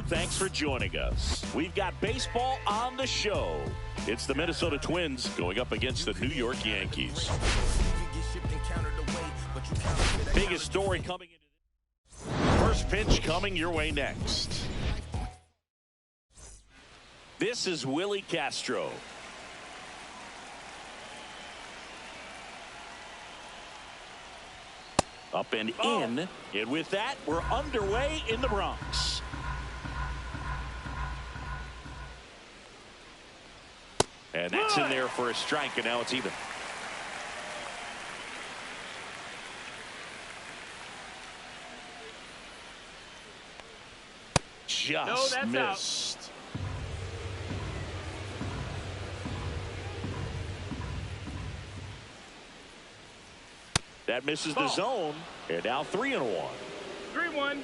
Thanks for joining us. We've got baseball on the show. It's the Minnesota Twins going up against the New York Yankees. Biggest story coming into this. First pitch coming your way next. This is Willie Castro. Up and in. And with that, we're underway in the Bronx. And that's in there for a strike, and now it's even. Just missed. Out. That misses the zone, and now 3-1. 3-1.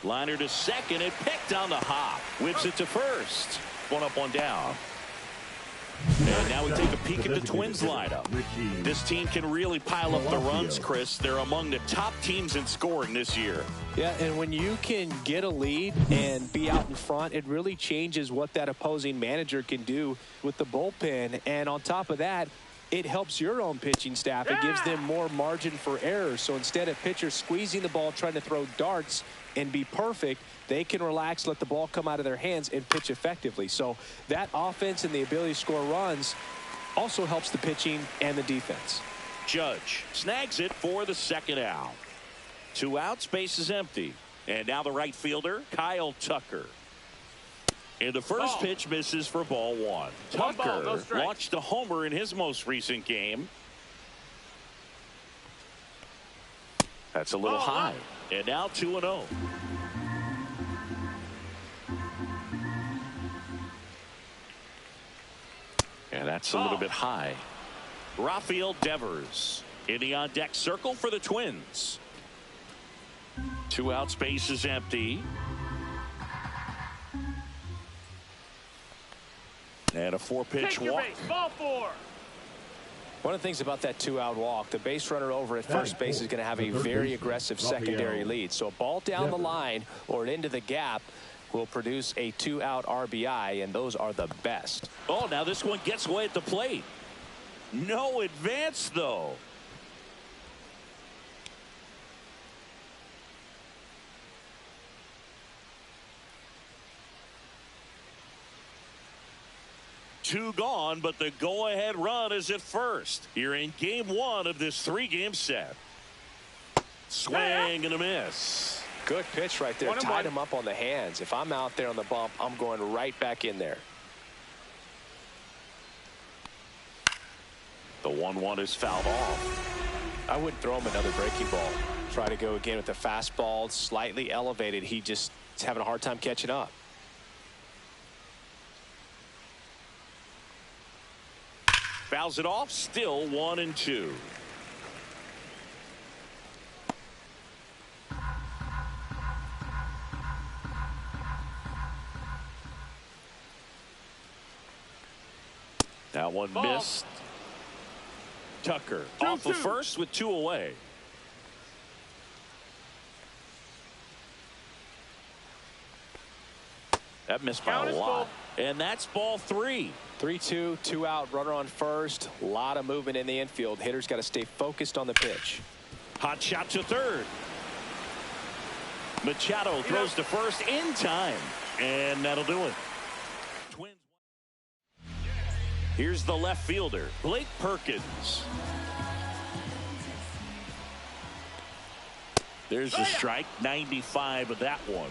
Liner to second, and picked on the hop. Whips it to first. One up, one down. And now we take a peek at the Twins lineup. This team can really pile up the runs, Chris. They're among the top teams in scoring this year. Yeah, and when you can get a lead and be out in front, it really changes what that opposing manager can do with the bullpen. And on top of that, it helps your own pitching staff. It gives them more margin for error. So instead of pitchers squeezing the ball, trying to throw darts and be perfect, they can relax, let the ball come out of their hands, and pitch effectively. So that offense and the ability to score runs also helps the pitching and the defense. Judge snags it for the second out. 2 outs, base is empty. And now the right fielder, Kyle Tucker. And the first pitch misses for ball 1. Tucker launched a homer in his most recent game. That's a little high. And now 2-0. And that's a little bit high. Rafael Devers in the on-deck circle for the Twins. 2 outs, base is empty. And a 4-pitch walk. Ball 4. One of the things about that 2-out walk, the base runner over at first base is going to have a very aggressive secondary lead. So a ball down the line or into the gap will produce a 2-out RBI, and those are the best. Oh, now this one gets away at the plate. No advance, though. Two gone, but the go-ahead run is at first. Here in game 1 of this 3-game set. Swing and a miss. Good pitch right there. Tied him up on the hands. If I'm out there on the bump, I'm going right back in there. The 1-1 is fouled off. I wouldn't throw him another breaking ball. Try to go again with the fastball, slightly elevated. He just is having a hard time catching up. Fouls it off, still 1-2. That one missed. Tucker off the first with 2 away. That missed by a lot. And that's ball 3. 3-2, 2 out, runner on first. A lot of movement in the infield. Hitters got to stay focused on the pitch. Hot shot to third. Machado throws to first in time. And that'll do it. Twins. Here's the left fielder, Blake Perkins. There's the strike, 95 of that one.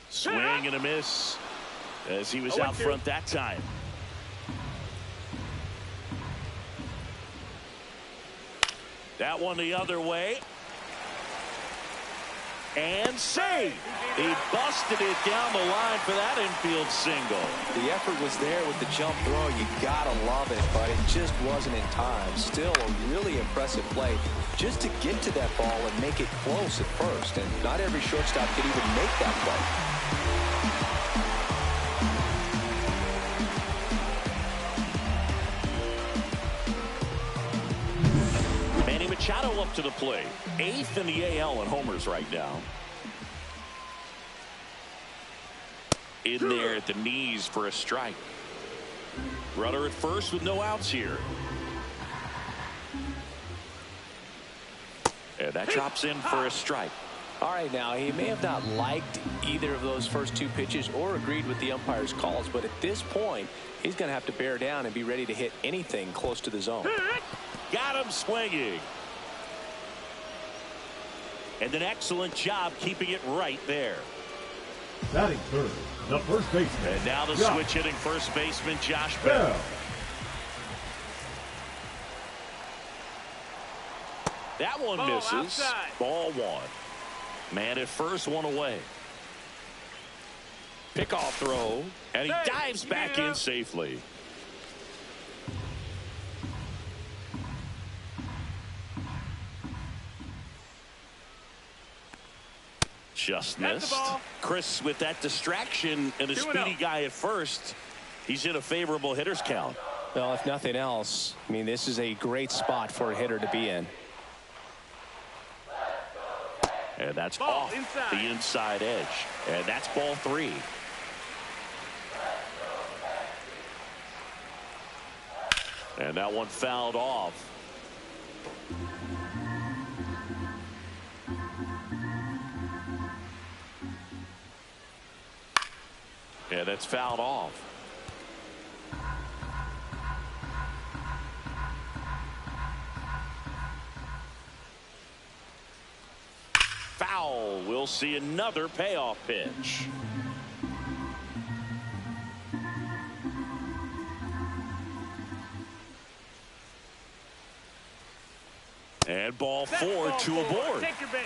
Swing and a miss as he was out front that time. That one the other way. And safe. He busted it down the line for that infield single. The effort was there with the jump throw. You gotta love it, but it just wasn't in time. Still a really impressive play just to get to that ball and make it close at first. And not every shortstop could even make that play. Machado up to the plate. 8th in the AL in homers right now. In there at the knees for a strike. Runner at first with no outs here. And that drops in for a strike. All right, now he may have not liked either of those first two pitches or agreed with the umpire's calls, but at this point he's going to have to bear down and be ready to hit anything close to the zone. Got him swinging. And an excellent job keeping it right there. Batting third, the first baseman. And now the switch hitting first baseman Josh Bell. That one misses. Outside. Ball one. Man at first, one away. Pickoff throw. And he dives back in safely. Just missed. Chris with that distraction and a speedy guy at first. He's in a favorable hitter's count. Well, if nothing else, I mean, this is a great spot for a hitter to be in. And that's off the inside edge. And that's ball 3. And that one fouled off. And it's fouled off. Foul. We'll see another payoff pitch. And ball 4, 2 aboard. Take your base.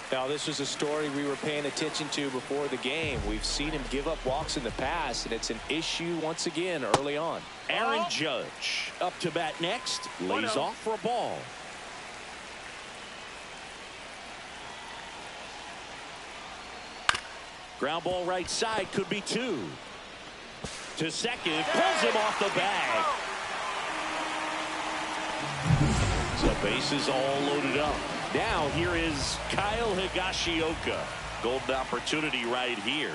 Now, this was a story we were paying attention to before the game. We've seen him give up walks in the past, and it's an issue once again early on. Aaron Judge up to bat next. Lays off for a ball. Ground ball right side, could be 2. To second, pulls him off the bag. So bases all loaded up. Now here is Kyle Higashioka. Golden opportunity right here.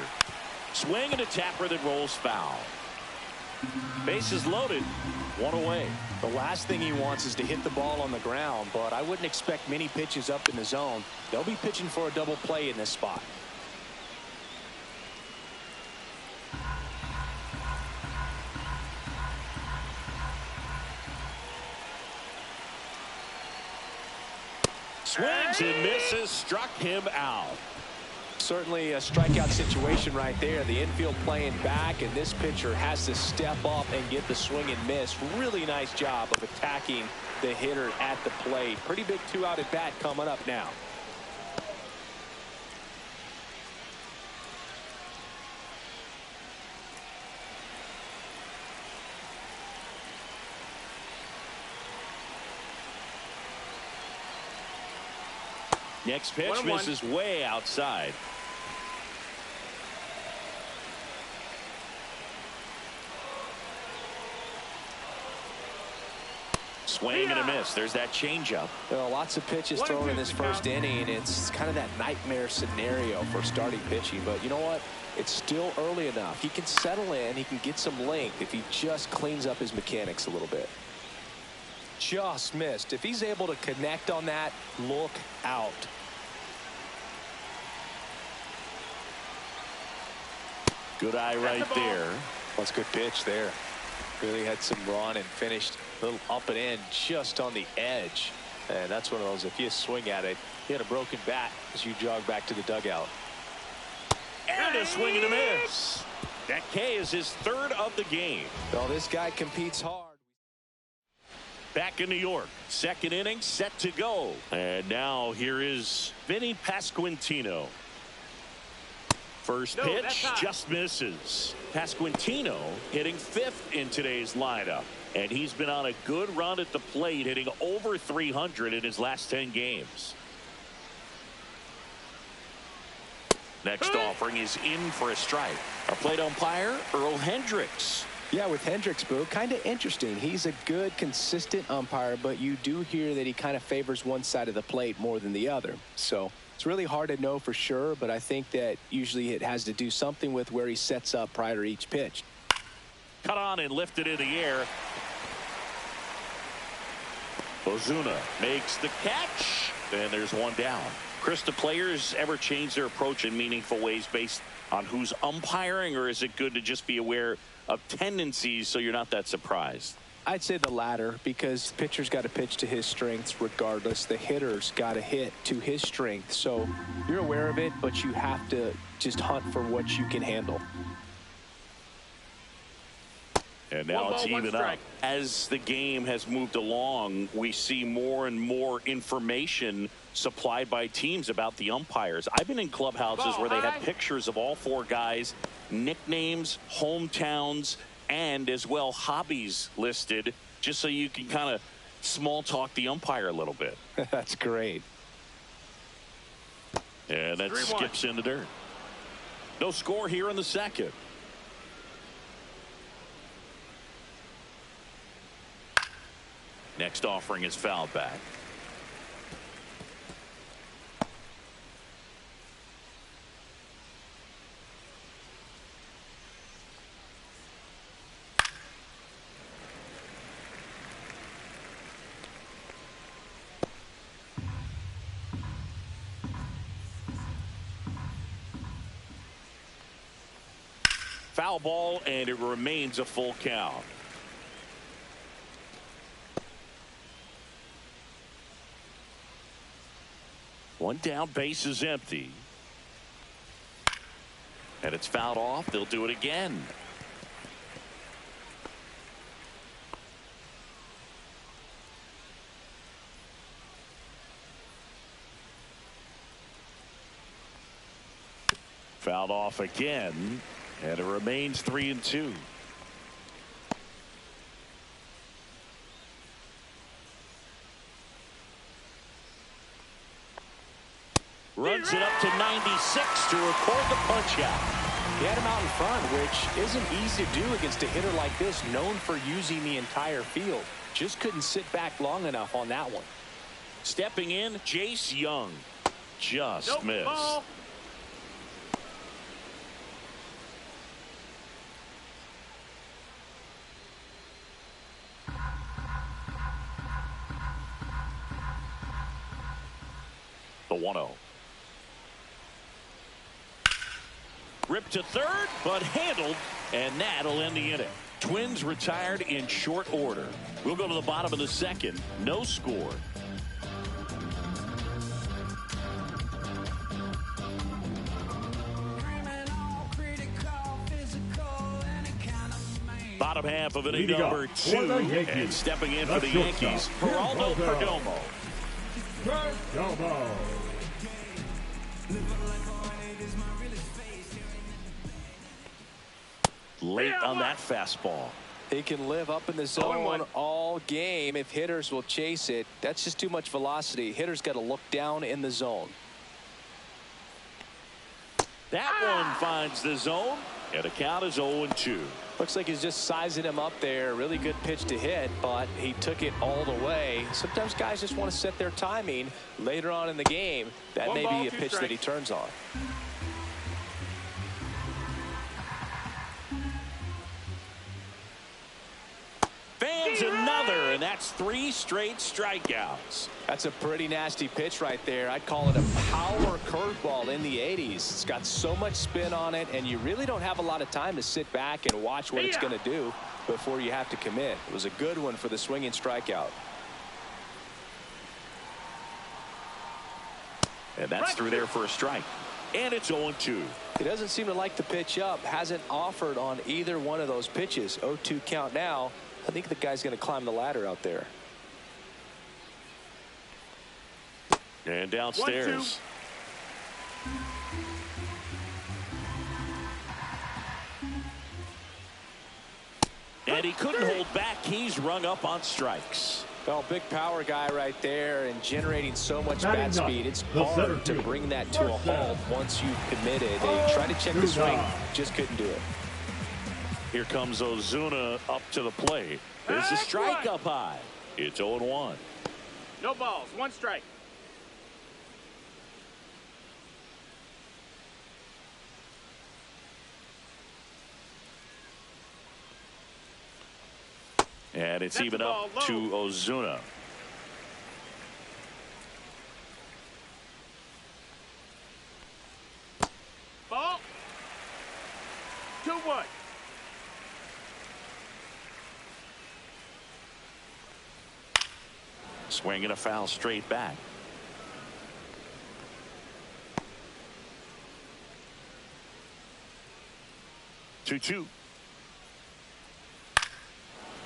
Swing and a tapper that rolls foul. Bases loaded. 1 away. The last thing he wants is to hit the ball on the ground, but I wouldn't expect many pitches up in the zone. They'll be pitching for a double play in this spot. Swings and misses, struck him out. Certainly a strikeout situation right there. The infield playing back, and this pitcher has to step up and get the swing and miss. Really nice job of attacking the hitter at the plate. Pretty big 2-out at bat coming up now. Next pitch misses way outside. Swing and a miss. There's that changeup. Well, lots of pitches thrown in this first inning. It's kind of that nightmare scenario for starting pitching. But you know what? It's still early enough. He can settle in. He can get some length if he just cleans up his mechanics a little bit. Just missed. If he's able to connect on that, look out. Good eye right there. That's a good pitch there. Really had some run and finished a little up and in just on the edge. And that's one of those, if you swing at it, you had a broken bat as you jog back to the dugout. And a swing and a miss. That K is his 3rd of the game. Well, this guy competes hard. Back in New York. Second inning set to go. And now here is Vinny Pasquantino. First pitch just misses. Pasquantino hitting 5th in today's lineup. And he's been on a good run at the plate, hitting over 300 in his last 10 games. Next offering is in for a strike. Our plate umpire, Earl Hendricks. Yeah, with Hendricks, Boo, kind of interesting. He's a good, consistent umpire, but you do hear that he kind of favors one side of the plate more than the other. So it's really hard to know for sure, but I think that usually it has to do something with where he sets up prior to each pitch. Cut on and lifted in the air. Ozuna makes the catch, and there's one down. Chris, do players ever change their approach in meaningful ways based on who's umpiring, or is it good to just be aware of tendencies so you're not that surprised? I'd say the latter, because the pitcher's got to pitch to his strengths regardless. The hitter's got to hit to his strength. So you're aware of it, but you have to just hunt for what you can handle. And now it's even up. As the game has moved along, we see more and more information supplied by teams about the umpires. I've been in clubhouses where they have pictures of all 4 guys, nicknames, hometowns, and as well hobbies listed, just so you can kind of small talk the umpire a little bit. That's great. And that skips in the dirt. No score here in the second. Next offering is fouled back. Foul ball, and it remains a full count. One down, base is empty. And it's fouled off. They'll do it again. Fouled off again. And it remains 3-2. Runs it up to 96 to record the punch out. He had him out in front, which isn't easy to do against a hitter like this, known for using the entire field. Just couldn't sit back long enough on that one. Stepping in, Jace Young. Just missed. Ball. The 1-0. Ripped to third, but handled, and that'll end the inning. Twins retired in short order. We'll go to the bottom of the second. No score. Bottom half of inning number 2, and stepping in for the Yankees, Geraldo Perdomo. Late on that fastball. He can live up in the zone all game if hitters will chase it. That's just too much velocity. Hitters got to look down in the zone. That one finds the zone, and the count is 0-2. Looks like he's just sizing him up there. Really good pitch to hit, but he took it all the way. Sometimes guys just want to set their timing later on in the game. That may be a pitch that he turns on. Fans another, and that's 3 straight strikeouts. That's a pretty nasty pitch right there. I'd call it a power curveball in the 80s. It's got so much spin on it, and you really don't have a lot of time to sit back and watch what it's going to do before you have to commit. It was a good one for the swinging strikeout. And that's through there for a strike. And it's 0-2. He doesn't seem to like the pitch up. Hasn't offered on either one of those pitches. 0-2 count now. I think the guy's going to climb the ladder out there. And downstairs. 1-2. And he couldn't hold back. He's rung up on strikes. Well, big power guy right there and generating so much bat speed. It's hard to bring that to a halt once you've committed. They tried to check the swing, just couldn't do it. Here comes Ozuna up to the plate. There's a strike up high. It's 0-1. No balls, 1 strike. And it's even up to Ozuna. Ball. 2-1. Swinging a foul straight back. 2-2.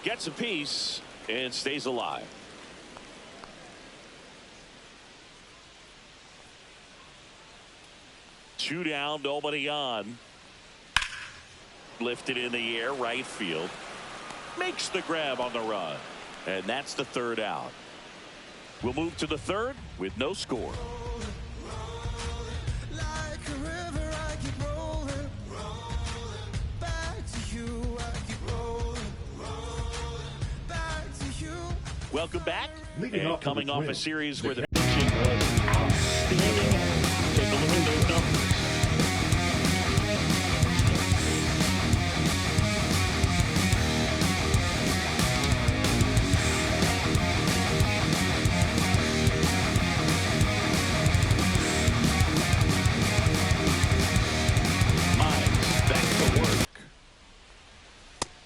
Gets a piece and stays alive. Two down, nobody on. Lifted in the air, right field. Makes the grab on the run. And that's the 3rd out. We'll move to the 3rd with no score. Welcome back. And coming off a series where the pitching was outstanding. Take a look at those numbers.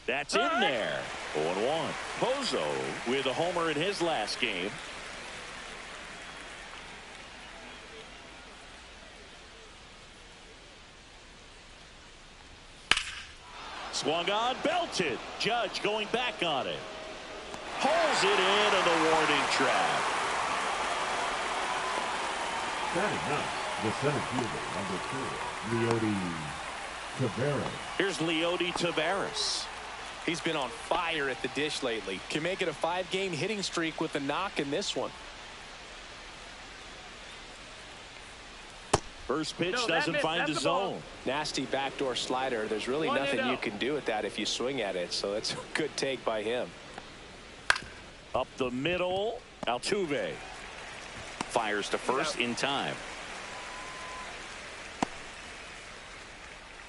That's in there. 0-1. Pozo with a homer in his last game. Swung on, belted. Judge going back on it. Pulls it in on the warning track. Batting ninth, the center fielder, number 4, Leody Taveras. Here's Leody Taveras. He's been on fire at the dish lately. Can make it a 5-game hitting streak with a knock in this one. First pitch doesn't find the zone. Nasty backdoor slider. There's really nothing you can do with that if you swing at it. So it's a good take by him. Up the middle. Altuve fires to first in time.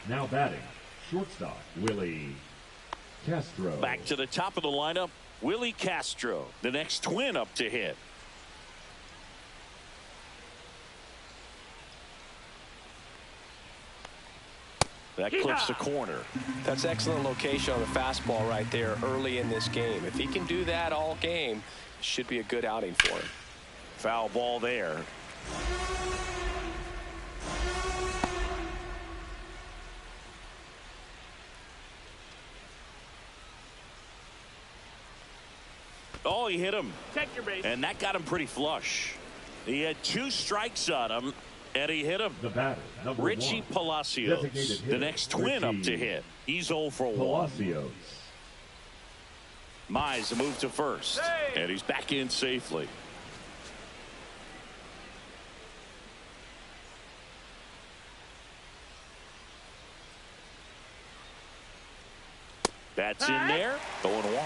Now batting, shortstop, Willie Castro. Back to the top of the lineup, Willie Castro, the next Twin up to hit. That clips the corner. That's excellent location on the fastball right there early in this game. If he can do that all game, it should be a good outing for him. Foul ball there. Oh, he hit him. Check your base. And that got him pretty flush. He had 2 strikes on him, and he hit him. The batter, number Richie 1, Palacios, the next Twin up to hit. He's 0 for 1. Palacios. Mize a move to first, and he's back in safely. That's in there. 0-1.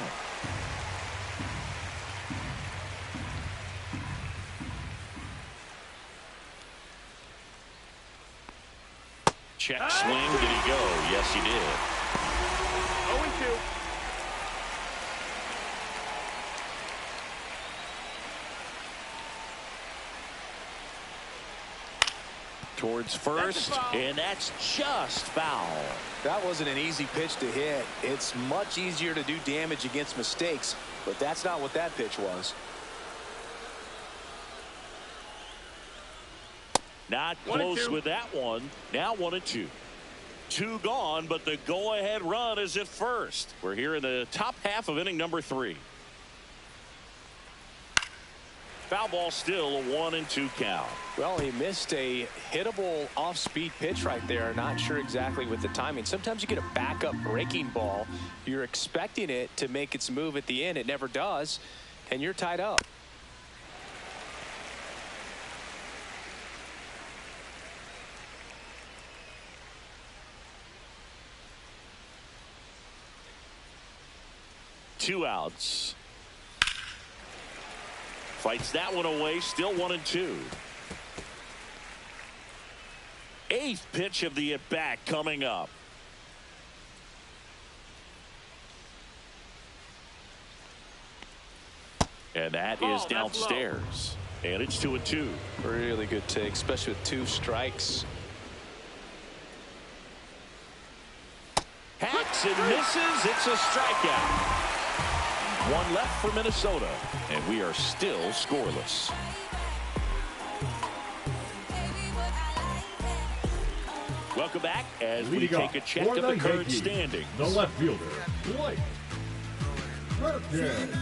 Check swing. Did he go? Yes, he did. 0-2. Towards first, and that's just foul. That wasn't an easy pitch to hit. It's much easier to do damage against mistakes, but that's not what that pitch was. Not close with that one. Now 1-2. 2 gone, but the go-ahead run is at first. We're here in the top half of inning number 3. Foul ball, still a 1-2 count. Well, he missed a hittable off-speed pitch right there. Not sure exactly with the timing. Sometimes you get a backup breaking ball. You're expecting it to make its move at the end. It never does, and you're tied up. Two outs. Fights that one away. Still 1-2. Eighth pitch of the at-bat coming up. And that is downstairs. And it's 2-2. Really good take, especially with 2 strikes. Hacks and misses. It's a strikeout. One left for Minnesota, and we are still scoreless. Welcome back as we take a check of the current standings. The left fielder, Blake Burkhead.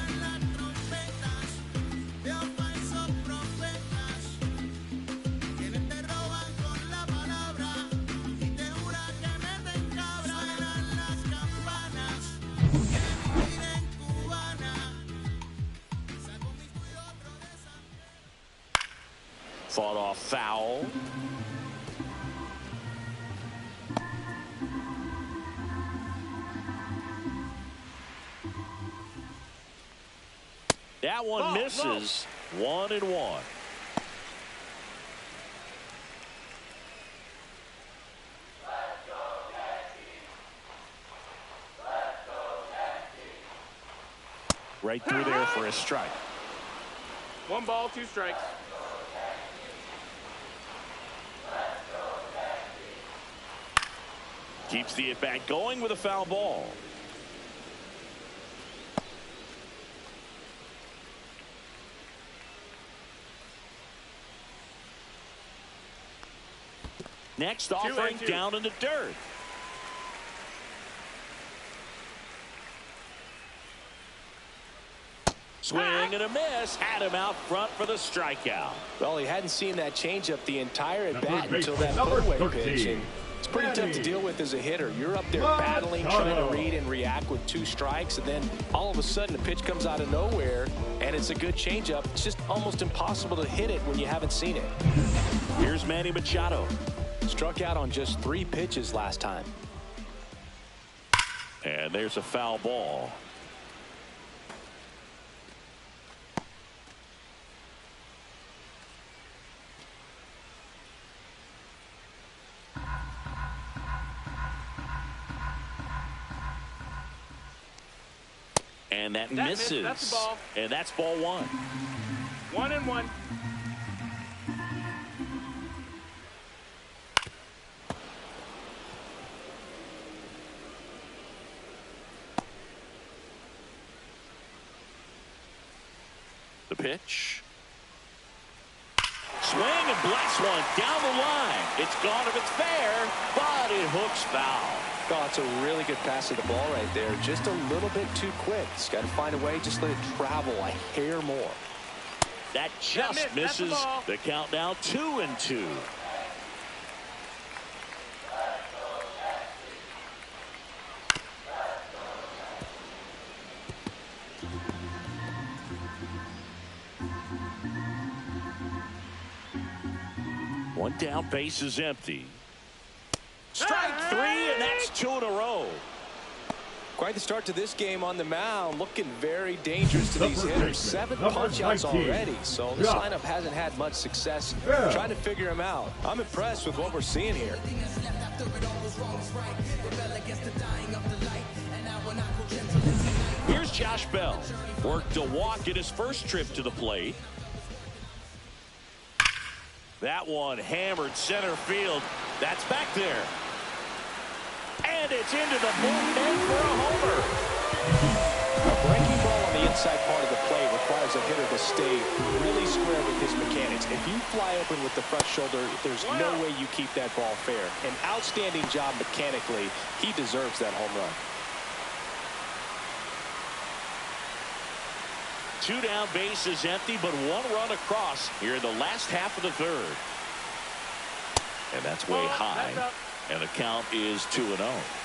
Fought off foul. That one misses. 1-1. Right through there for a strike. 1 ball, 2 strikes. Keeps the at-bat going with a foul ball. Next offering down in the dirt. Swing and a miss. Had him out front for the strikeout. Well, he hadn't seen that changeup the entire at-bat until that put-away pitch. And it's pretty tough to deal with as a hitter. You're up there battling, trying to read and react with 2 strikes, and then all of a sudden the pitch comes out of nowhere, and it's a good changeup. It's just almost impossible to hit it when you haven't seen it. Here's Manny Machado. Struck out on just 3 pitches last time. And there's a foul ball. And that misses. That's the ball. And that's ball 1. 1-1. The pitch. Swing and blast one down the line. It's gone if it's fair, but it hooks foul. Oh, it's a really good pass of the ball right there. Just a little bit too quick. He's got to find a way, just let it travel a hair more. That just misses. The count now 2-2. One down, base is empty. Strike 3, and that's 2 in a row. Quite the start to this game on the mound. Looking very dangerous to these hitters. 7 punch-outs already, so this lineup hasn't had much success trying to figure him out. I'm impressed with what we're seeing here. Here's Josh Bell. Worked a walk in his first trip to the plate. That one hammered center field. That's back there. And it's into the bullpen for a homer. A breaking ball on the inside part of the plate requires a hitter to stay really square with his mechanics. If you fly open with the front shoulder, there's no way you keep that ball fair. An outstanding job mechanically. He deserves that home run. 2 down, bases empty, but 1 run across here in the last half of the third. And that's way high. And the count is 2-0.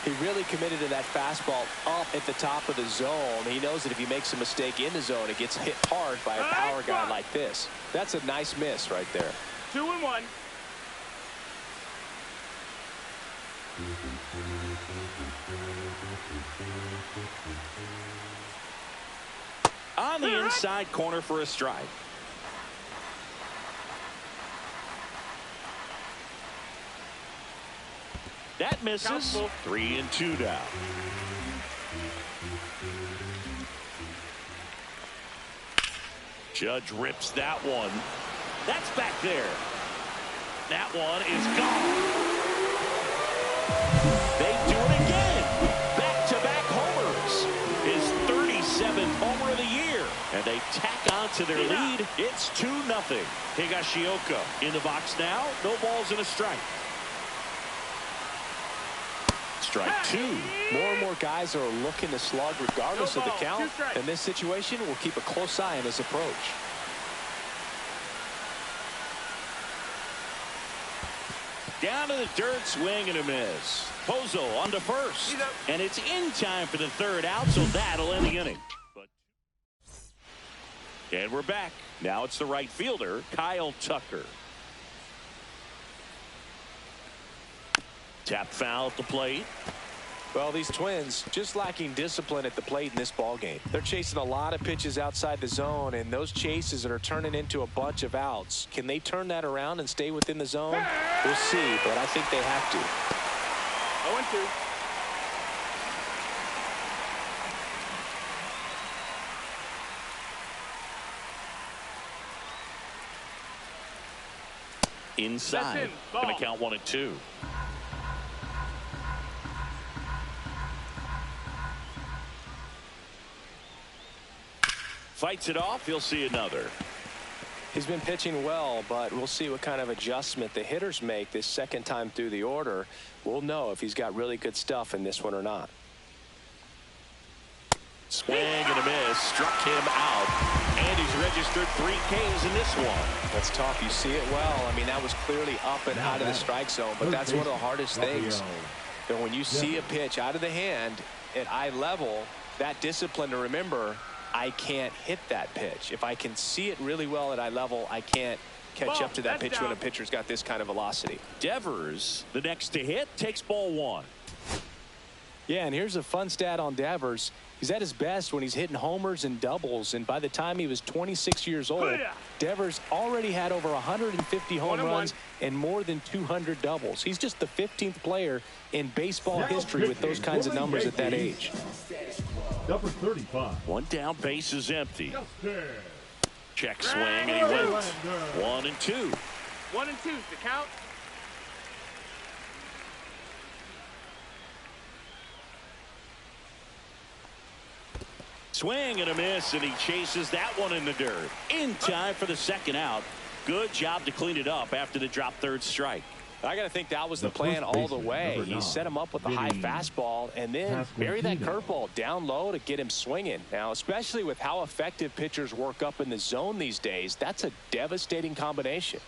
He really committed to that fastball up at the top of the zone. He knows that if he makes a mistake in the zone, it gets hit hard by a power guy like this. That's a nice miss right there. 2-1. On the inside corner for a strike. That misses. 3-2 down. Judge rips that one. That's back there. That one is gone. They do it again. Back-to-back homers. His 37th homer of the year. And they tack on to their lead. It's 2-0. Higashioka in the box now. No balls and a strike. Strike 2. More and more guys are looking to slug regardless of the count. In this situation, we'll keep a close eye on his approach. Down to the dirt, swing and a miss. Pozo on to first. And it's in time for the third out, so that'll end the inning. And we're back. Now it's the right fielder, Kyle Tucker. Tap foul at the plate. Well, these Twins just lacking discipline at the plate in this ball game. They're chasing a lot of pitches outside the zone, and those chases are turning into a bunch of outs. Can they turn that around and stay within the zone? We'll see, but I think they have to. 0-2. Inside. Going to count 1-2. Fights it off. He'll see another. He's been pitching well, but we'll see what kind of adjustment the hitters make this second time through the order. We'll know if he's got really good stuff in this one or not. Swing and a miss. Struck him out. And he's registered 3 Ks in this one. That's tough. You see it well. I mean, that was clearly up and out of the strike zone, but that's one of the hardest things. And when you see a pitch out of the hand at eye level, that discipline to remember, I can't hit that pitch. If I can see it really well at eye level, I can't catch up to that pitch when a pitcher's got this kind of velocity. Devers, the next to hit, takes ball 1. Yeah, and here's a fun stat on Devers. He's at his best when he's hitting homers and doubles, and by the time he was 26 years old, Devers already had over 150 home runs and more than 200 doubles. He's just the 15th player in baseball history with those kinds of numbers at that age. Number 35. 1 down, base is empty. Check swing, and he went 1-2. 1-2 the count. Swing and a miss, and he chases that one in the dirt. In time for the second out. Good job to clean it up after the drop third strike. I got to think that was the plan all the way. He set him up with a high fastball and then bury that curveball down low to get him swinging. Now, especially with how effective pitchers work up in the zone these days, that's a devastating combination.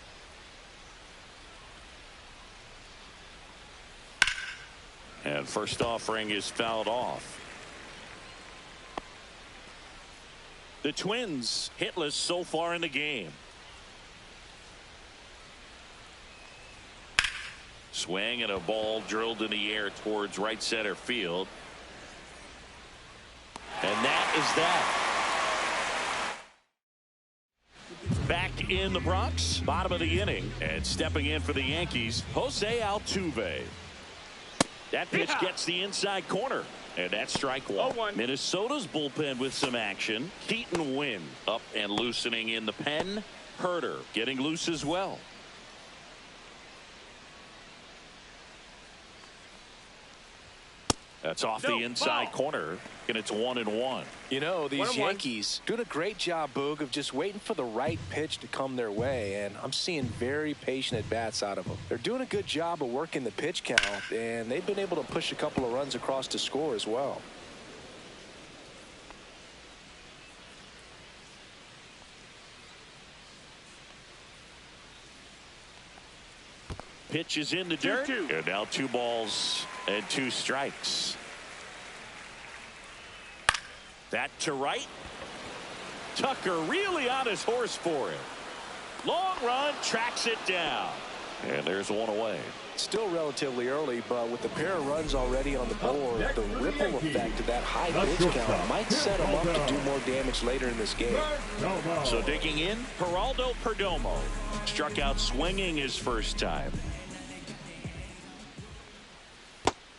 And first offering is fouled off. The Twins hitless so far in the game. Swing and a ball drilled in the air towards right center field. And that is that. Back in the Bronx, bottom of the inning, and stepping in for the Yankees, Jose Altuve. That pitch gets the inside corner. And that's strike 1. Minnesota's bullpen with some action. Keaton Wynn up and loosening in the pen. Herter getting loose as well. That's off the inside corner, and it's 1-1. You know, these Yankees doing a great job, Boog, of just waiting for the right pitch to come their way, and I'm seeing very patient at-bats out of them. They're doing a good job of working the pitch count, and they've been able to push a couple of runs across to score as well. Pitch is in the dirt. 2-2. And now 2 balls and 2 strikes. That to right. Tucker really on his horse for it. Long run, tracks it down. And there's 1 away. Still relatively early, but with the pair of runs already on the board, the ripple effect of that high pitch count might set him up to do more damage later in this game. So digging in, Geraldo Perdomo struck out swinging his first time.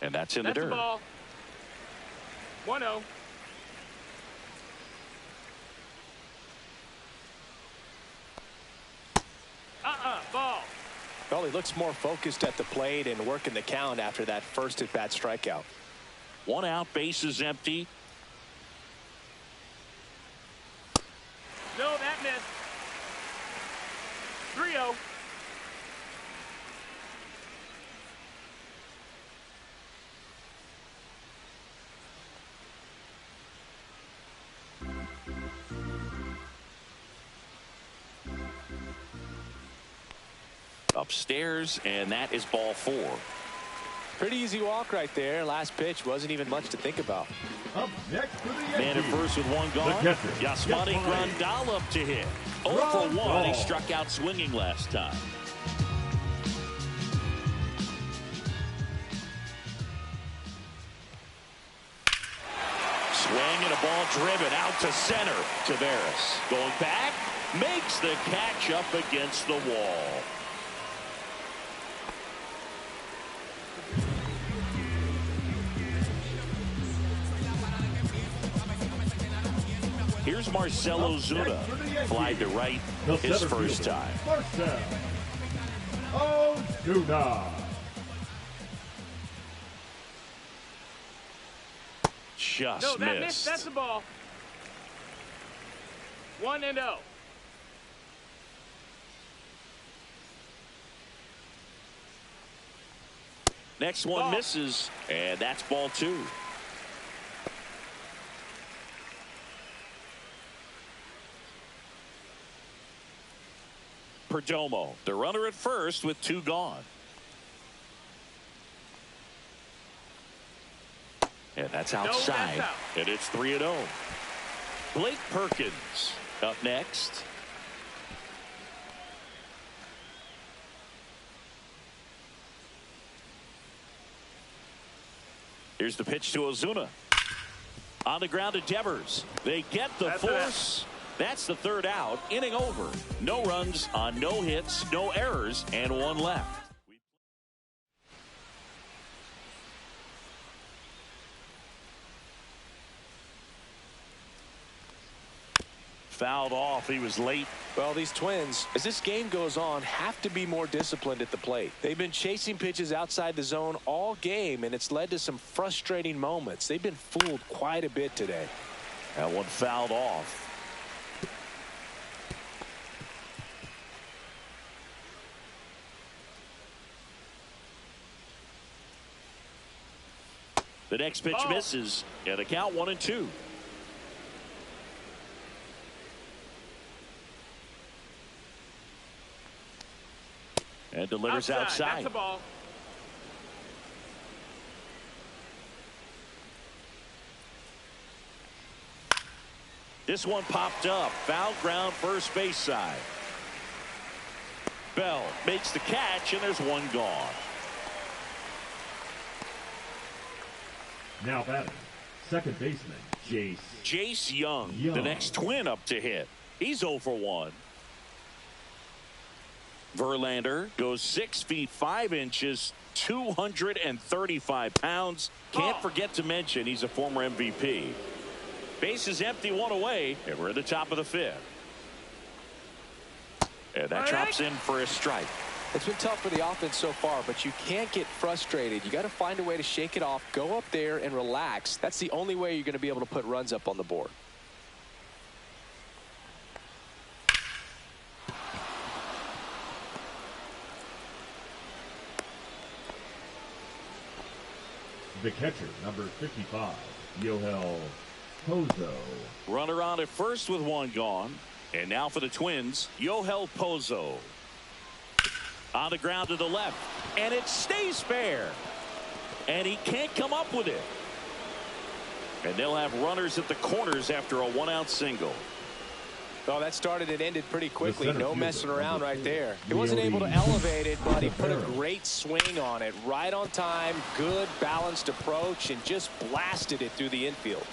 And that's in the dirt. The ball. 1-0. Ball. Well, he looks more focused at the plate and working the count after that first at-bat strikeout. 1 out, bases empty. No, that missed. 3-0. Upstairs, and that is ball 4. Pretty easy walk right there. Last pitch wasn't even much to think about. Up next for the Man at Yankees. first with 1 gone. Yasmani Grandal up to hit. 0 for 1. He struck out swinging last time. Swing and a ball driven out to center. Taveras going back, makes the catch up against the wall. Here's Marcell Ozuna. Fly to right his first time. Marcell Ozuna. Just No, that missed. missed. That's the ball. 1-0. Next one Ball. misses, and that's ball 2. Perdomo, the runner at first with 2 gone. And that's outside. out. And it's 3-0. Blake Perkins up next. Here's the pitch to Ozuna. On the ground to Devers. They get the force. That's the 3rd out. Inning over. No runs on no hits, no errors, and 1 left. Fouled off. He was late. Well, these Twins, as this game goes on, have to be more disciplined at the plate. They've been chasing pitches outside the zone all game, and it's led to some frustrating moments. They've been fooled quite a bit today. That one fouled off. The next pitch misses, and the count 1-2. And delivers outside. That's the ball. This one popped up. Foul ground, first base side. Bell makes the catch, and there's 1 gone. Now batting, second baseman, Jace Young, the next Twin up to hit. He's 0 for 1. Verlander goes 6 feet 5 inches, 235 pounds. Can't forget to mention he's a former MVP. Base is empty, 1 away, and we're at the top of the 5th. And that drops in for a strike. It's been tough for the offense so far, but you can't get frustrated. You got to find a way to shake it off, go up there and relax. That's the only way you're going to be able to put runs up on the board. The catcher, number 55, Yoel Pozo. Runner on at first with 1 gone. And now for the Twins, Yoel Pozo. On the ground to the left. And it stays fair. And he can't come up with it. And they'll have runners at the corners after a one-out single. Oh, that started and ended pretty quickly. No messing around right there. He MLB. wasn't able to elevate it, but he put a great swing on it. Right on time, good balanced approach, and just blasted it through the infield.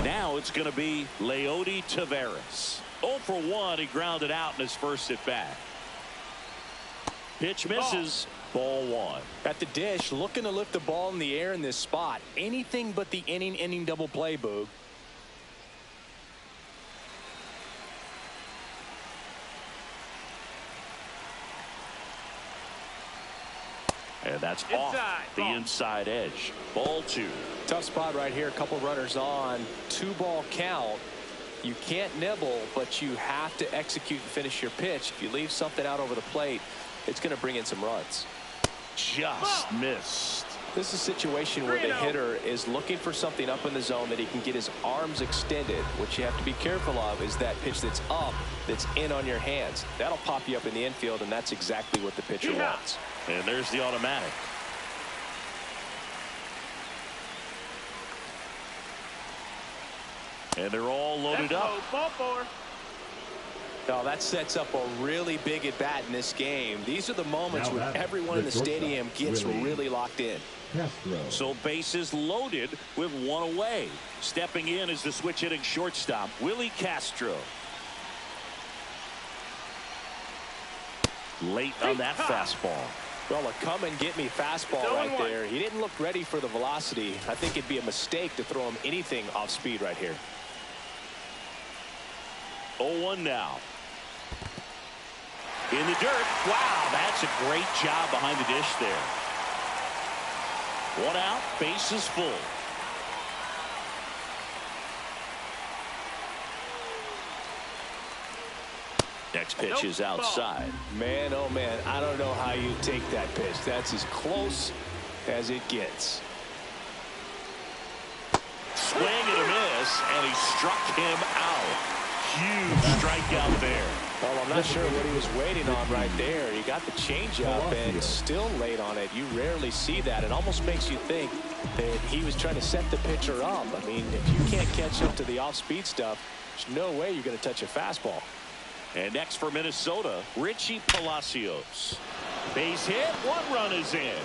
Now it's going to be Leody Taveras. 0 for 1. He grounded out in his first at bat. Pitch misses. Ball 1. At the dish, looking to lift the ball in the air in this spot. Anything but the inning double play, Boog. And that's Inside. off the inside edge. Ball 2. Tough spot right here. A couple runners on. 2-ball count. You can't nibble, but you have to execute and finish your pitch. If you leave something out over the plate, it's going to bring in some runs. Just missed. This is a situation where the hitter is looking for something up in the zone that he can get his arms extended. What you have to be careful of is that pitch that's up, that's in on your hands. That'll pop you up in the infield, and that's exactly what the pitcher wants. And there's the automatic. And they're all loaded up. Ball 4. Now that sets up a really big at bat in this game. These are the moments where everyone in the stadium gets really locked in. So bases loaded with 1 away. Stepping in is the switch hitting shortstop, Willie Castro. Late on that fastball. Well, a come and get me fastball right there. He didn't look ready for the velocity. I think it'd be a mistake to throw him anything off speed right here. 0-1 now. In the dirt. Wow, that's a great job behind the dish there. 1 out, bases full. Next pitch is outside. Man, oh man, I don't know how you take that pitch. That's as close as it gets. Swing and a miss, and he struck him out. Huge strikeout there. Well, I'm not sure what he was waiting on right there. He got the changeup and still late on it. You rarely see that. It almost makes you think that he was trying to set the pitcher up. I mean, if you can't catch up to the off-speed stuff, there's no way you're going to touch a fastball. And next for Minnesota, Richie Palacios. Base hit. 1 run is in.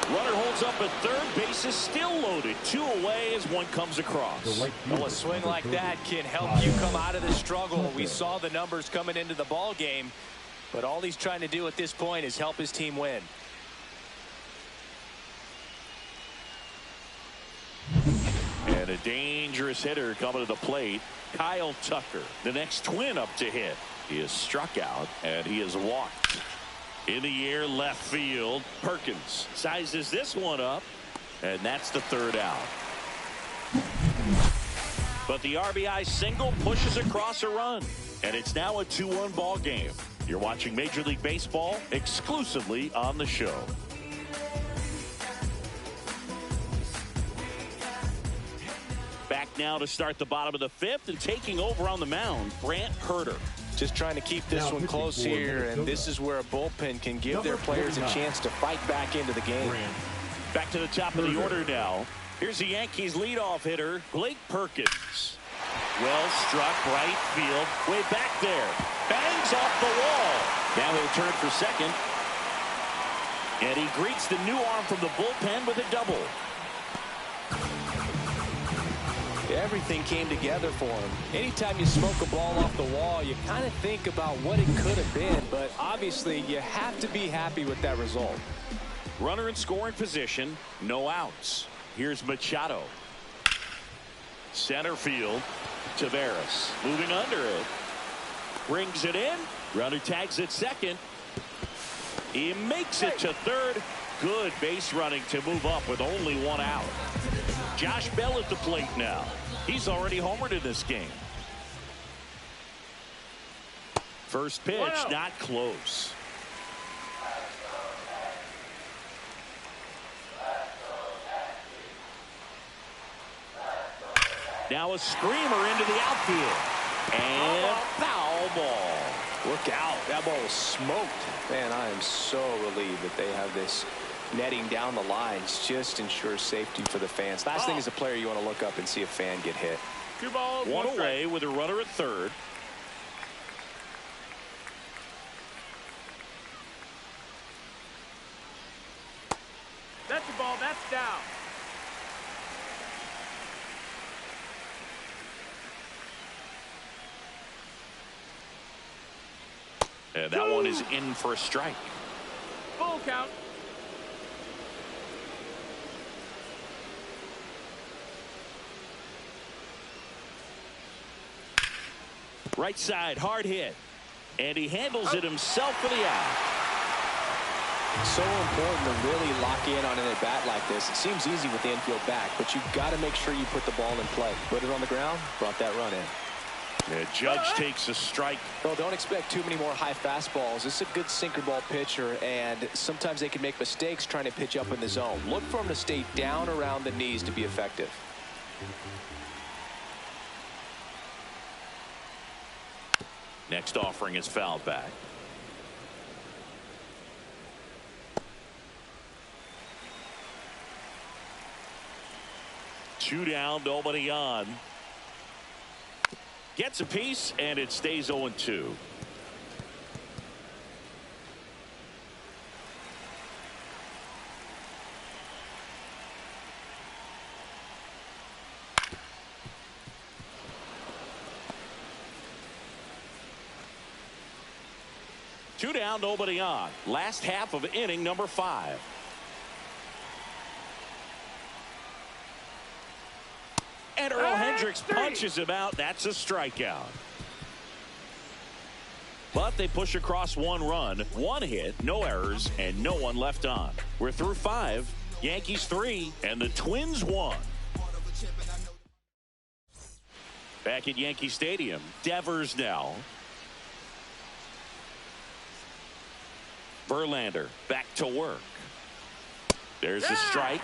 Runner holds up at third. Base is still loaded. 2 away as 1 comes across. Well, a swing like that can help you come out of the struggle. We saw the numbers coming into the ball game, but all he's trying to do at this point is help his team win. And a dangerous hitter coming to the plate, Kyle Tucker. The next twin up to hit. He is struck out, and he is walked. In the air, left field. Perkins sizes this one up, and that's the 3rd out. But the RBI single pushes across a run, and it's now a 2-1 ball game. You're watching Major League Baseball exclusively on the show. Back now to start the bottom of the 5th, and taking over on the mound, Brant Herter. Just trying to keep this one close here, and this is where a bullpen can give their players a chance to fight back into the game. Back to the top of the order now. Here's the Yankees leadoff hitter, Blake Perkins. Well struck, right field, way back there. Bangs off the wall. Now he'll turn for second. And he greets the new arm from the bullpen with a double. Everything came together for him. Anytime you smoke a ball off the wall, you kind of think about what it could have been, but obviously you have to be happy with that result. Runner in scoring position, no outs. Here's Machado. Center field, Taveras moving under it. Brings it in. Runner tags at second. He makes it to third. Good base running to move up with only 1 out. Josh Bell at the plate now. He's already homered in this game. First pitch, not close. Now a screamer into the outfield. And foul ball. Look out. That ball was smoked. Man, I am so relieved that they have this netting down the lines. Just ensures safety for the fans. Last thing as a player, you want to look up and see a fan get hit. 2 balls, One 1 away strike. with a runner at third. That's the ball. That's down. And that one is in for a strike. Full count. Right side, hard hit. And he handles it himself for the out. So important to really lock in on an at-bat like this. It seems easy with the infield back, but you've got to make sure you put the ball in play. Put it on the ground, brought that run in. The Judge takes a strike. Well, don't expect too many more high fastballs. This is a good sinker ball pitcher, and sometimes they can make mistakes trying to pitch up in the zone. Look for him to stay down around the knees to be effective. Next offering is fouled back. Two down, nobody on. Gets a piece, and it stays 0-2. Two down, nobody on. Last half of inning number 5. And Earl Hendricks punches him out. That's a strikeout. But they push across 1 run, 1 hit, no errors, and no one left on. We're through 5. Yankees 3, and the Twins 1. Back at Yankee Stadium, Devers now. Verlander back to work. There's a strike.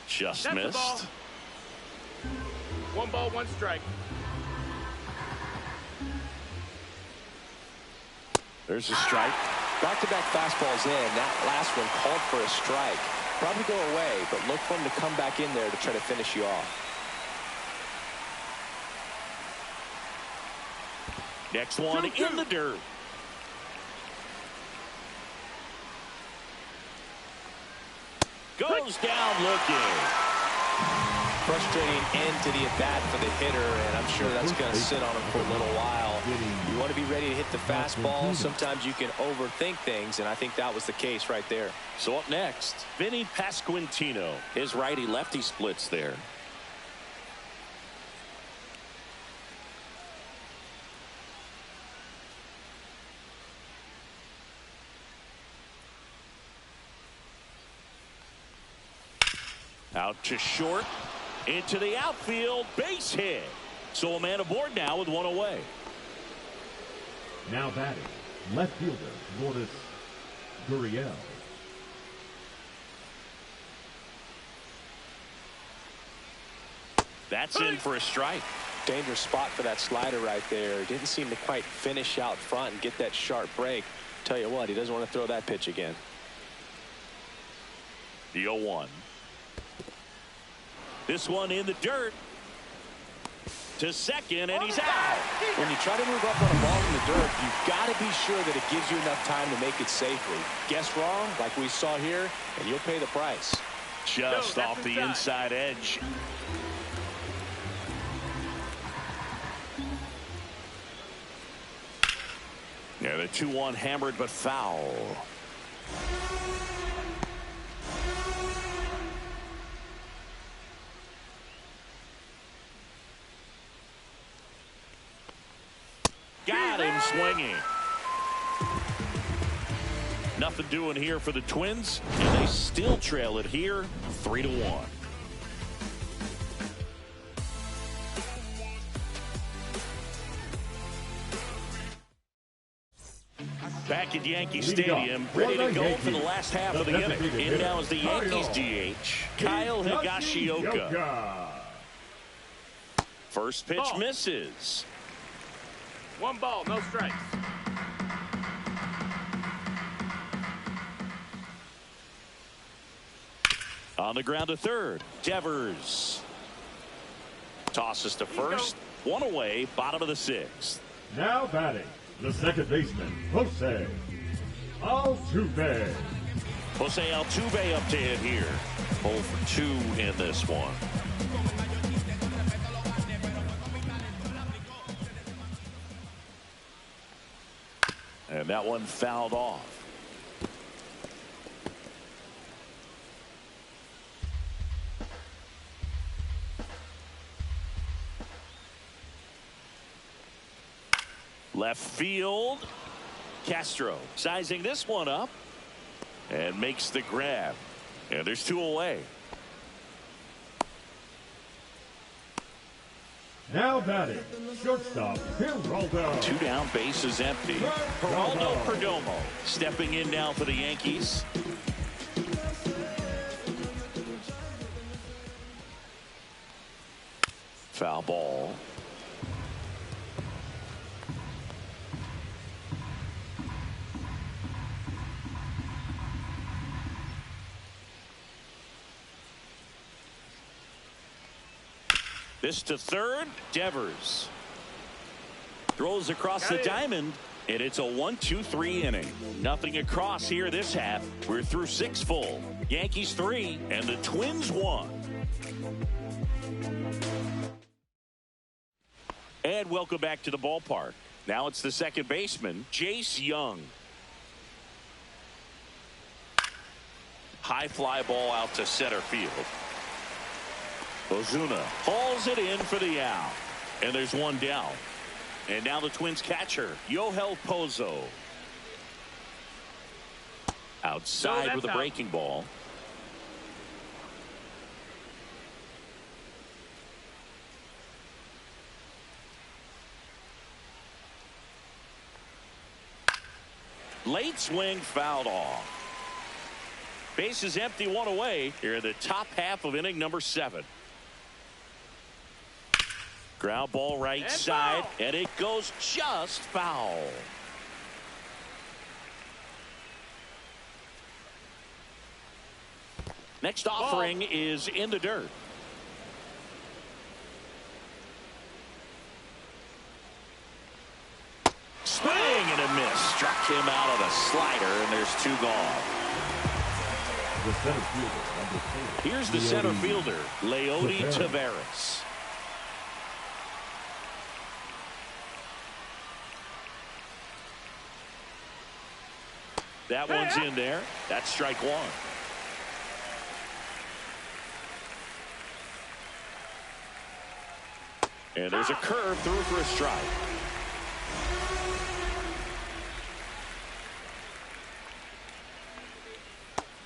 Just That's missed. the ball. 1 ball, 1 strike. There's a strike. Back-to-back fastballs in. That last one called for a strike. Probably go away, but look for him to come back in there to try to finish you off. Next one in the dirt. Goes down looking. Frustrating end to the at-bat for the hitter, and I'm sure that's going to sit on him for a little while. You want to be ready to hit the fastball. Sometimes you can overthink things, and I think that was the case right there. So up next, Vinny Pasquantino. His righty-lefty splits there. Out to short, into the outfield, base hit. So a man aboard now with 1 away. Now batting, left fielder, Lourdes Gurriel. That's in for a strike. Dangerous spot for that slider right there. Didn't seem to quite finish out front and get that sharp break. Tell you what, he doesn't want to throw that pitch again. The 0-1. This one in the dirt. To second, and he's out. When you try to move up on a ball in the dirt, you've got to be sure that it gives you enough time to make it safely. Guess wrong, like we saw here, and you'll pay the price. Just off the inside edge. Yeah, the 2-1 hammered but foul. Got him swinging. Nothing doing here for the Twins, and they still trail it here 3-1. Back at Yankee Stadium, ready to go for the last half of the inning. In now is the Yankees DH, Kyle Higashioka. First pitch misses. 1 ball, no strikes. On the ground to third, Devers. Tosses to first. 1 away, bottom of the 6th. Now batting, the second baseman, Jose Altuve. Jose Altuve up to hit here. 0 for 2 in this one. And that one fouled off. Left field. Castro sizing this one up and makes the grab. And there's 2 away. Now batting, shortstop, Geraldo. 2 down, bases empty. Geraldo Perdomo stepping in now for the Yankees. Foul ball. This to third. Devers throws across the diamond, and it's a 1-2-3 inning. Nothing across here this half. We're through 6 full. Yankees 3 and the Twins 1. And welcome back to the ballpark. Now it's the second baseman, Jace Young. High fly ball out to center field. Ozuna hauls it in for the out. And there's 1 down. And now the Twins catcher, Yohel Pozo. Outside with a breaking ball. Late swing fouled off. Bases empty, 1 away here in the top half of inning number 7. Ground ball right side, and it goes just foul. Next offering is in the dirt. Swing and a miss. Struck him out of the slider, and there's 2 gone. The center fielder, number 4. Here's the center fielder, Leody Taveras. That one's in there. That's strike 1. And there's a curve through for a strike.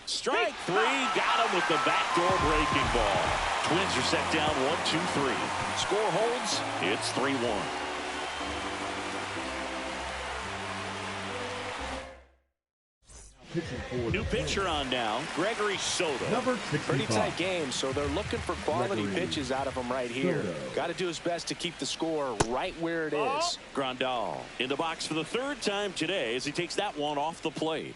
Strike 3. Got him with the backdoor breaking ball. Twins are set down 1-2-3. Score holds. It's 3-1. New pitcher on now, Gregory Soto. Number 65. Pretty tight game, so they're looking for quality pitches out of him right here. Got to do his best to keep the score right where it is. Grandal in the box for the 3rd time today as he takes that one off the plate.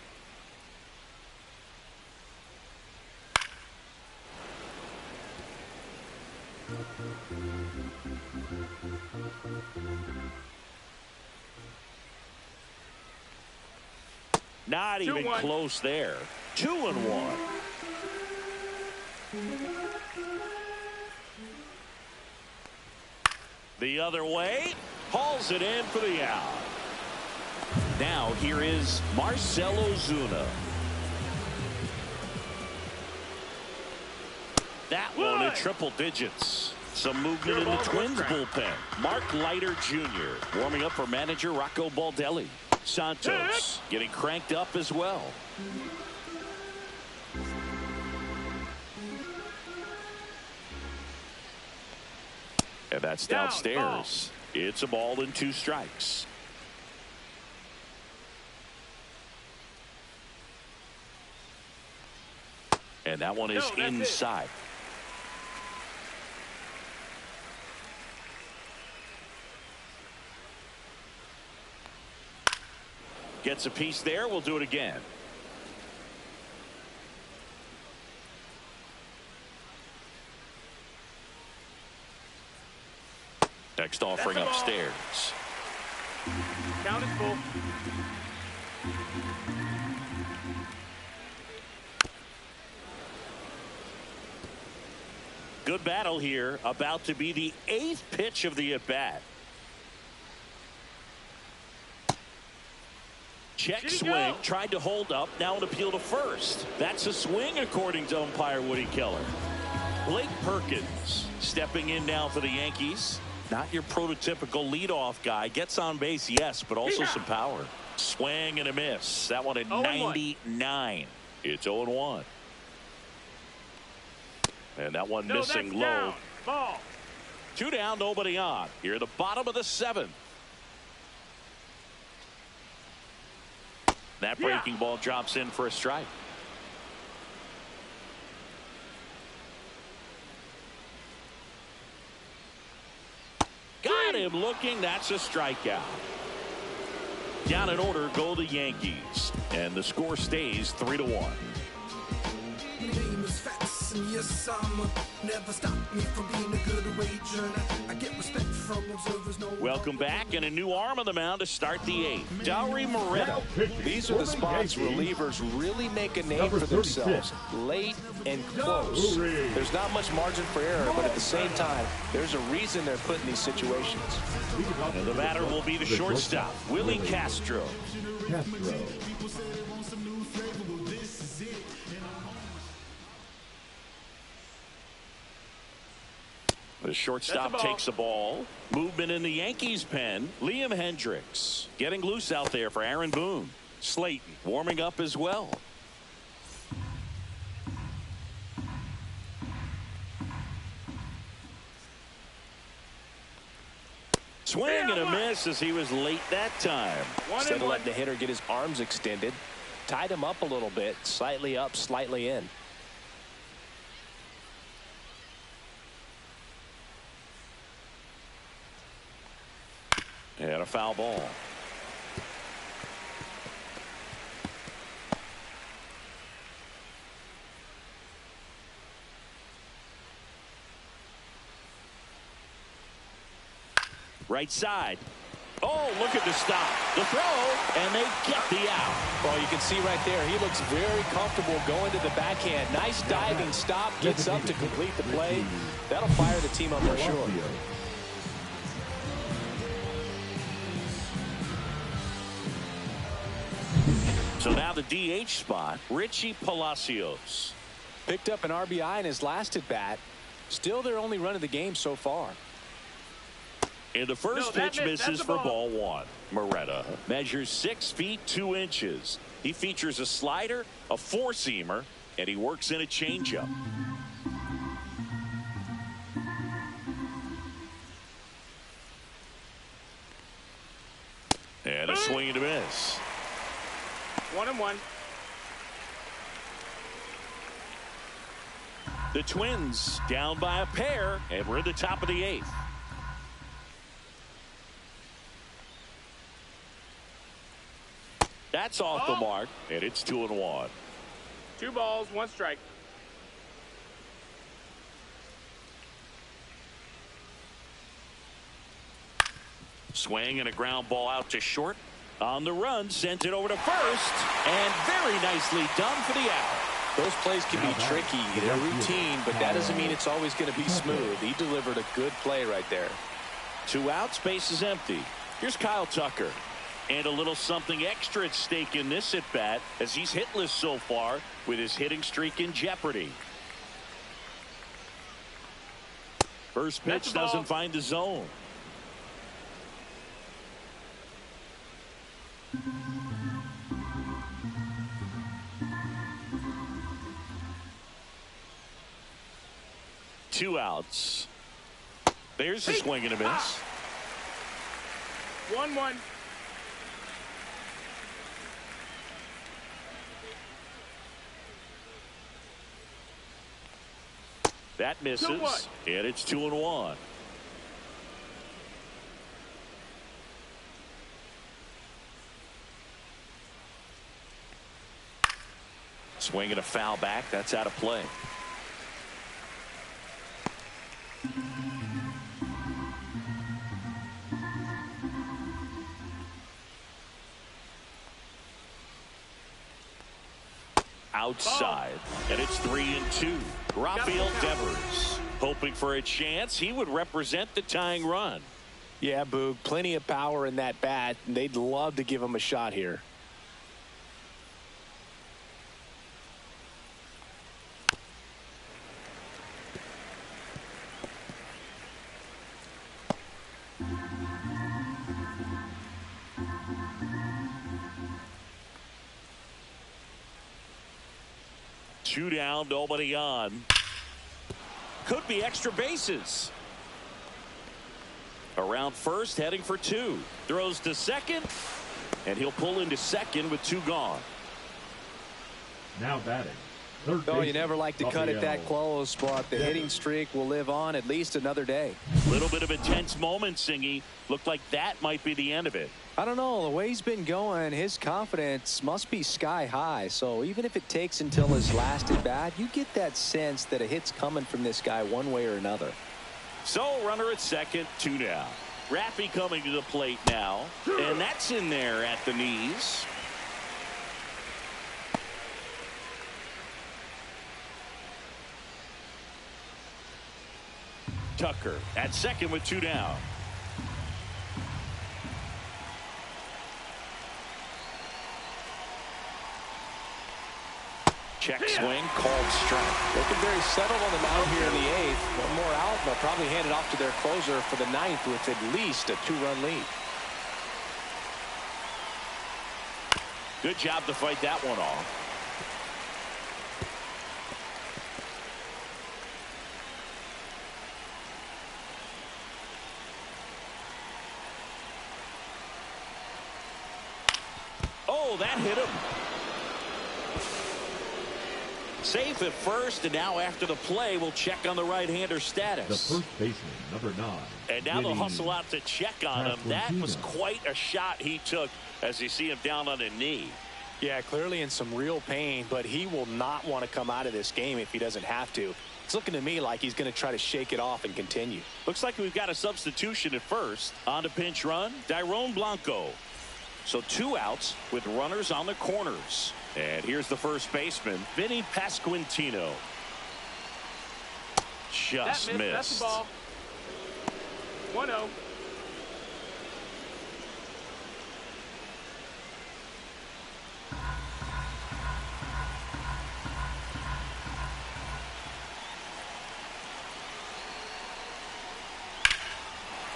Not even close there. 2-1. The other way. Hauls it in for the out. Now here is Marcell Ozuna. That one in triple digits. Some movement in the Twins bullpen. Mark Leiter Jr. warming up for manager Rocco Baldelli. Santos getting cranked up as well. And that's downstairs. It's a ball and 2 strikes. And that one is inside. Gets a piece there. We'll do it again. Next offering upstairs. Count is full. Good battle here. About to be the 8th pitch of the at-bat. Check swing. Tried to hold up. Now an appeal to first. That's a swing according to umpire Woody Keller. Blake Perkins stepping in now for the Yankees. Not your prototypical leadoff guy. Gets on base, yes, but also some power. Swing and a miss. That one at 99. It's 0-1. And that one missing low. Down. Ball. 2 down, nobody on. Here at the bottom of the 7th. That breaking ball drops in for a strike. Got him looking. That's a strikeout. Down in order go the Yankees. And the score stays 3-1. Yes, never stop me from being a good wager. I get respect from observers. Welcome back, and a new arm on the mound to start the 8th. Dauri Moreta. These are the spots relievers really make a name for themselves. Late and close. There's not much margin for error, but at the same time, there's a reason they're put in these situations. And the batter will be the shortstop, Willie Castro. The shortstop takes the ball. Movement in the Yankees pen. Liam Hendricks getting loose out there for Aaron Boone. Slayton warming up as well. Swing and a miss as he was late that time. Instead of letting the hitter get his arms extended, tied him up a little bit, slightly up, slightly in. And a foul ball. Right side. Oh, look at the stop. The throw, and they get the out. Well, you can see right there, he looks very comfortable going to the backhand. Nice diving stop, gets up to complete the play. That'll fire the team up for sure. So now the DH spot, Richie Palacios. Picked up an RBI in his last at bat. Still their only run of the game so far. And the first pitch misses for ball 1. Moreta measures 6 feet 2 inches. He features a slider, a 4-seamer, and he works in a changeup. And a swing and a miss. 1-1. The Twins down by a pair, and we're at the top of the 8th. That's off the mark, and it's 2-1. 2 balls, 1 strike. Swing and a ground ball out to short. On the run, sent it over to first, and very nicely done for the out. Those plays can be tricky. They're routine, but that doesn't mean it's always going to be smooth. He delivered a good play right there. 2 outs, base is empty. Here's Kyle Tucker. And a little something extra at stake in this at-bat as he's hitless so far with his hitting streak in jeopardy. First pitch doesn't find the zone. Two outs. There's a swing and a miss. 1-1. That misses, and it's 2-1. Swinging a foul back. That's out of play. Outside, and it's 3-2. Rafael Devers hoping for a chance. He would represent the tying run. Yeah, Boog, plenty of power in that bat. They'd love to give him a shot here. Two down, nobody on. Could be extra bases. Around first, heading for two. Throws to second, and he'll pull into second with two gone. Now batting. Third Oh, you baseman, never like to cut it that Rafael close, but the hitting streak will live on at least another day. Little bit of a tense moment, Singy. Looked like that might be the end of it. I don't know. The way he's been going, his confidence must be sky high. So even if it takes until his last at bat, you get that sense that a hit's coming from this guy one way or another. So runner at second, two down. Raffy coming to the plate now, and that's in there at the knees. Tucker at second with two down. Check swing, called strike. Looking very settled on the mound here in the eighth. One more out, they'll probably hand it off to their closer for the ninth with at least a two-run lead. Good job to fight that one off. Oh, that hit him. Safe at first, and now after the play, we'll check on the right-hander status. The first baseman, number 9. And now they'll hustle out to check on him. That was quite a shot he took as you see him down on a knee. Yeah, clearly in some real pain, but he will not want to come out of this game if he doesn't have to. It's looking to me like he's going to try to shake it off and continue. Looks like we've got a substitution at first. On to pinch run, Dairon Blanco. So two outs with runners on the corners. And here's the first baseman, Vinny Pasquantino. Just missed. That's the ball. 1-0.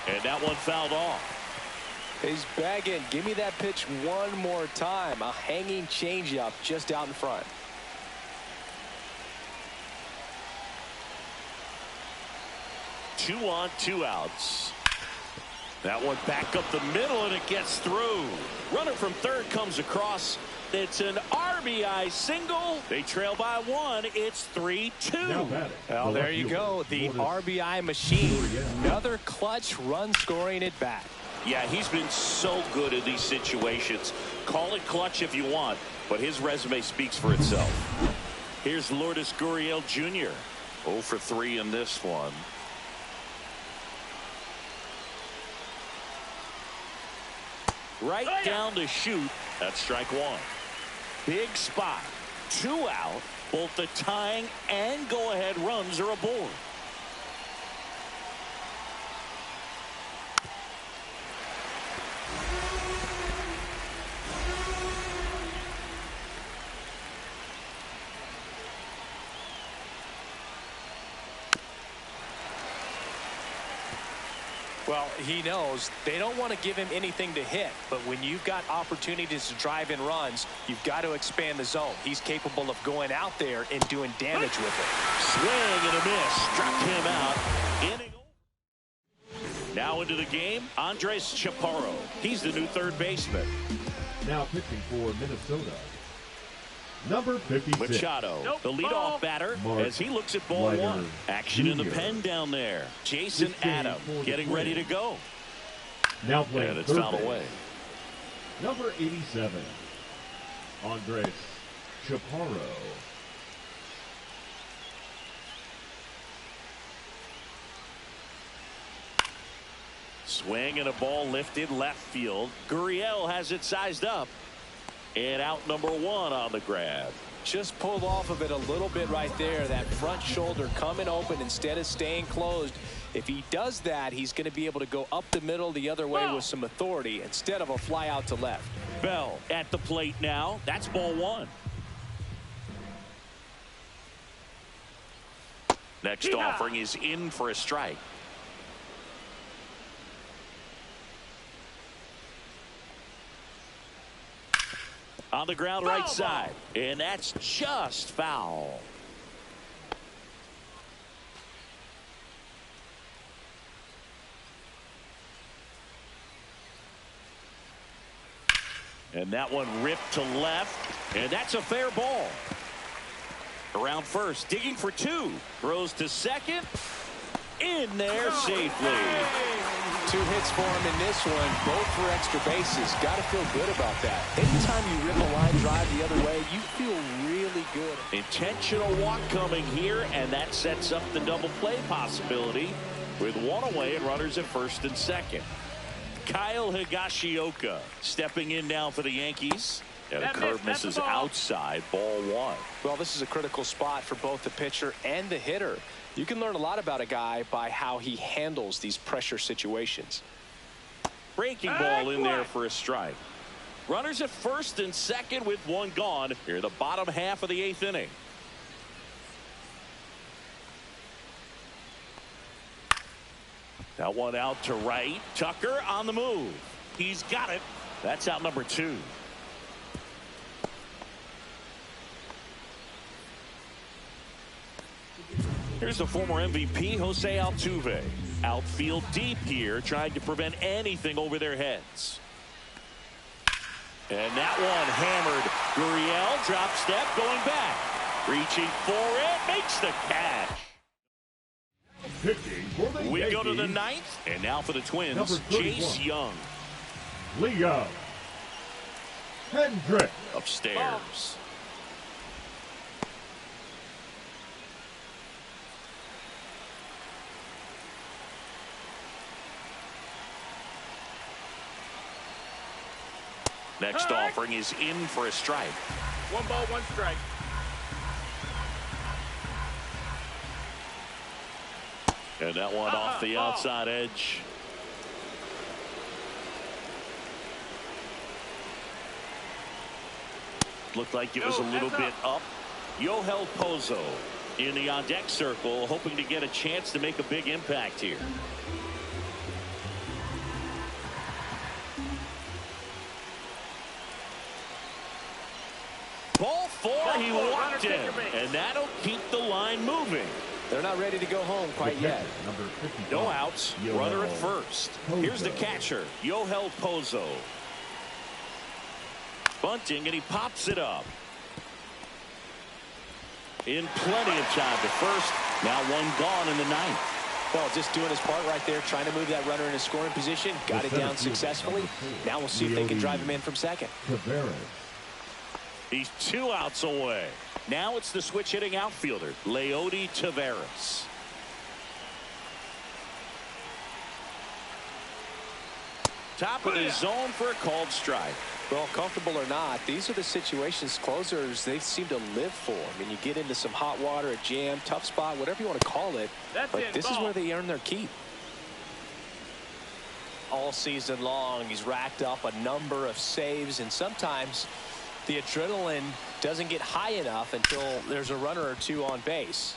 And that one fouled off. He's bagging. Give me that pitch one more time. A hanging changeup just out in front. Two on, two outs. That one back up the middle, and it gets through. Runner from third comes across. It's an RBI single. They trail by one. It's 3-2. Well, there you go. The RBI machine. Another clutch run-scoring at bat. Yeah, he's been so good in these situations. Call it clutch if you want, but his resume speaks for itself. Here's Lourdes Gurriel Jr. 0 for 3 in this one. Right down to shoot. That's strike one. Big spot. Two out. Both the tying and go-ahead runs are aboard. Well, he knows they don't want to give him anything to hit, but when you've got opportunities to drive in runs, you've got to expand the zone. He's capable of going out there and doing damage with it. Swing and a miss. Struck him out. Inning. Now into the game, Andres Chaparro. He's the new third baseman. Now pitching for Minnesota, Number 56. Machado, Nope. the leadoff batter, Mark as he looks at ball Leiter one. Action in the Jr. pen down there. Jason This game Adam for the getting ready to Twins. go. Now playing And it's third fouled base. away. Number 87. Andres Chaparro. Swing and a ball lifted left field. Gurriel has it sized up. And out number one on the grab. Just pulled off of it a little bit right there. That front shoulder coming open instead of staying closed. If he does that, he's going to be able to go up the middle the other way with some authority instead of a fly out to left. Bell at the plate now. That's ball one. Next offering is in for a strike. On the ground right side. And that's just foul. And that one ripped to left. And that's a fair ball. Around first, digging for two. Throws to second. In there safely. 2 hits for him in this one, both for extra bases. Got to feel good about that. Anytime you rip a line drive the other way, you feel really good. Intentional walk coming here, and that sets up the double play possibility with one away and runners at first and second. Kyle Higashioka stepping in now for the Yankees. And a curve misses outside, ball one. Well, this is a critical spot for both the pitcher and the hitter. You can learn a lot about a guy by how he handles these pressure situations. Breaking ball in there for a strike. Runners at first and second with one gone here in the bottom half of the 8th inning. That one out to right. Tucker on the move. He's got it. That's out number two. Here's the former MVP, Jose Altuve. Outfield deep here, trying to prevent anything over their heads. And that one hammered. Gurriel, drop step, going back. Reaching for it, makes the catch. We go to the 9th, and now for the Twins, Chase Young. Leo Hendrick. Upstairs. Next offering is in for a strike. 1 ball, 1 strike. And that one off the outside edge. Looked like it was a little bit up. Yohel Pozo in the on-deck circle, hoping to get a chance to make a big impact here. Ball 4, he walked in, and that'll keep the line moving. They're not ready to go home quite yet. No outs, runner at first. Here's the catcher, Yohel Pozo. Bunting, and he pops it up. In plenty of time to first. Now one gone in the 9th. Well, just doing his part right there, trying to move that runner in a scoring position. Got it down successfully. Now we'll see if they can drive him in from second. He's 2 outs away. Now it's the switch hitting outfielder, Leody Taveras. Top of the zone for a called strike. Well, comfortable or not, these are the situations closers they seem to live for. I mean, you get into some hot water, a jam, tough spot, whatever you want to call it. But this is where they earn their keep. All season long, he's racked up a number of saves, and sometimes the adrenaline doesn't get high enough until there's a runner or two on base.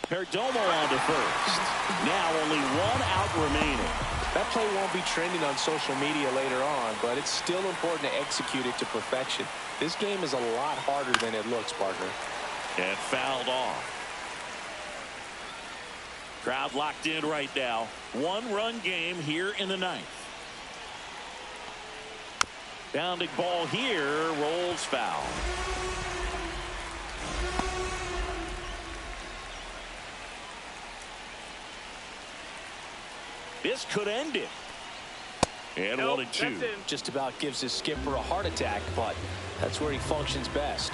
Perdomo on to first. Now only 1 out remaining. That play won't be trending on social media later on, but it's still important to execute it to perfection. This game is a lot harder than it looks, partner. And fouled off. Crowd locked in right now. 1-run game here in the 9th. Bounding ball here, rolls foul. This could end it. And Nope, 1-2. Just about gives his skipper a heart attack, but that's where he functions best.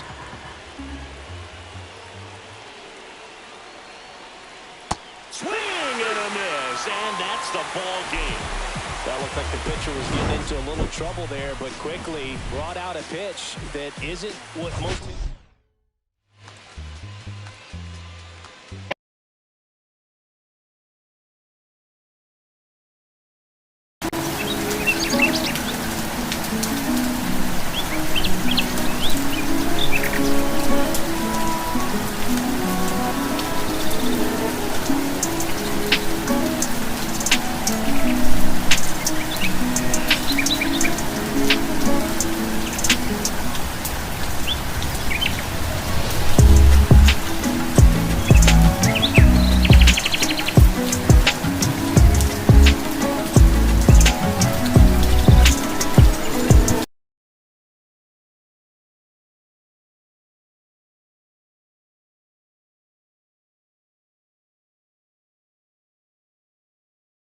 Swing and a miss, and that's the ball game. That looked like the pitcher was getting into a little trouble there, but quickly brought out a pitch that isn't what most